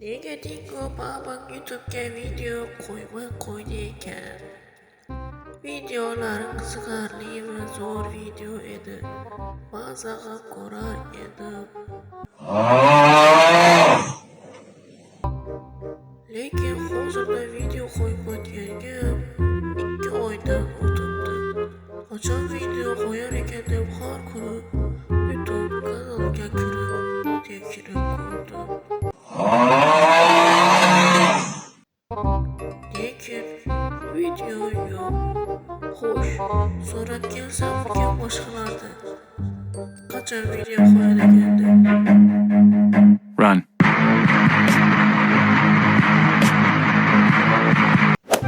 Nega Dingo Babang YouTube'ga video qo'ymay qo'ydi ekan? Videolari qiziqarli va zo'r video edi. Maza qilib ko'rar edim. Lekin hozirda video qo'ymayotganiga 2 oydan o'tibdi. Qachon video qo'yar ekan deb har kuni YouTube kanaliga kirib tekshirib ko'rdim. Lekin video yo'q. Xo'sh, so'rab kelsam kim boshqalardi? Qachon video qo'yar ekan deb. Run.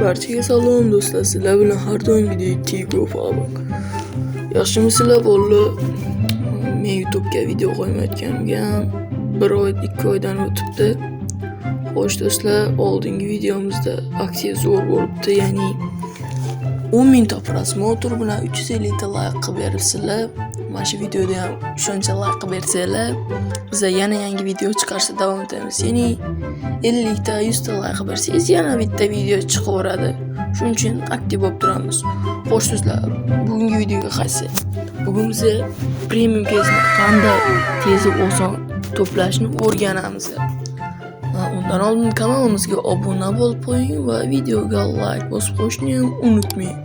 Barchaga salom do'stlar, sizlar bilan har doimgidek Tigo Babang. Yaxshimisizlar bolalar? Men YouTube'ga video qo'ymayotganimga 1 oy, 2 oydan o'tibdi. Xo'sh do'stlar, oldingi videomizda aksiya zo'r bo'libdi, ya'ni 10 ta prosmotr bilan 350 ta like qilib berilsalar, mana shu videoda ham shuncha like qilib bersanglar, biz yana yangi video chiqarishda davom etamiz. Ya'ni 50 ta, 100 ta like qilib bersangiz, yana bitta video chiqaveradi. Shuning uchun aktiv bo'lib turamiz. Xo'sh do'stlar, bugungi videoga qaysi? Bugun biz premium keysni qanday tez va oson to'plashni o'rganamiz. Undan oldin kanalimizga obuna bo'lib qo'ying va videoga like bosib qo'yishni ham unutmang.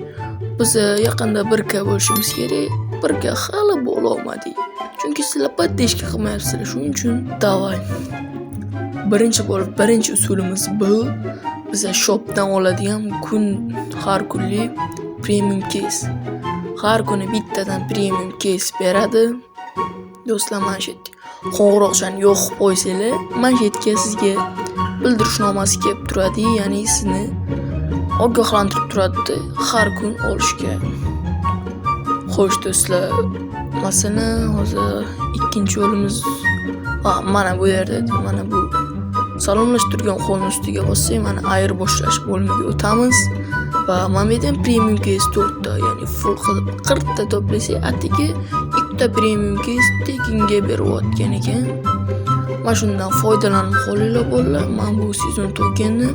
Biz yaqinda 1K bo'lishimiz kerak. 1K hali bo'la olmadik. Chunki sizlar podpishka qilmayapsizlar. Shuning uchun davay. Birinchi usulimiz bu. Biz shopdan oladigan har kunlik premium keys. Har kuni bittadan premium keys beradi. Do'stlar, mana shu qo'ng'iroqchani yoqib qo'ysanglar, mana shu yerga sizga bildirishnomasi kelib turadi, ya'ni sizni ogohlantirib turadi har kun olishga. Xo'sh do'stlar, masalan, hozir ikkinchi yo'limiz mana bu yerda, mana bu salomlashtirgan qo'lni ustiga bossak, mana ayirboshlash bo'limiga o'tamiz va mana bu yerda premium keys 4 ta, ya'ni full qilib 40 ta to'plasak, atigi 2 ta premium keys tekinga berayotgan ekan. Mana shundan foydalanib qolinglar bolalar. Mana bu sezon tokenni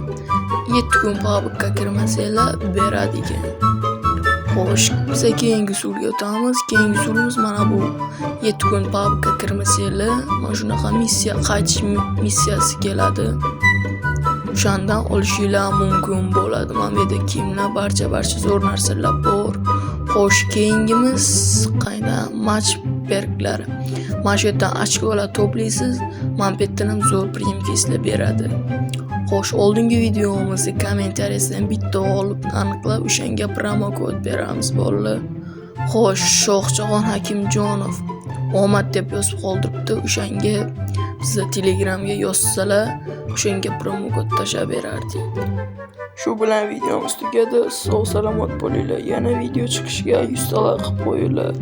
7 kun pabga kirmasanglar beradi ekan. Xo'sh, biz keyingi usulga o'tamiz. Keyingi usulimiz mana bu 7 kun pabga kirmasanglar, mana shunaqa qaytish missiyasi keladi. O'shandan olishinglar mumkin bo'ladi. Mana bu yerda kiyimlar, barcha zo'r narsalar bor. Xo'sh, keyingimiz qayda? Match perklari. Mana shu yerdan ochkolar to'playsiz, mana bu yerdan ham zo'r premium keyslar beradi. Xo'sh, oldingi videomizni kommentariyasidan bitta g'olibni aniqlab, o'shanga promo kod beramiz bolalar. Xo'sh, Shohjahon Hakimjonov omad deb yozib qoldiribdi. O'shanga bizga Telegramga yozsalar, o'shanga promo kod tashlab berardik. Shu bilan videomiz tugadi. Sog' salomat bo'linglar. Yana video chiqishiga 100 ta like qo'yinglar.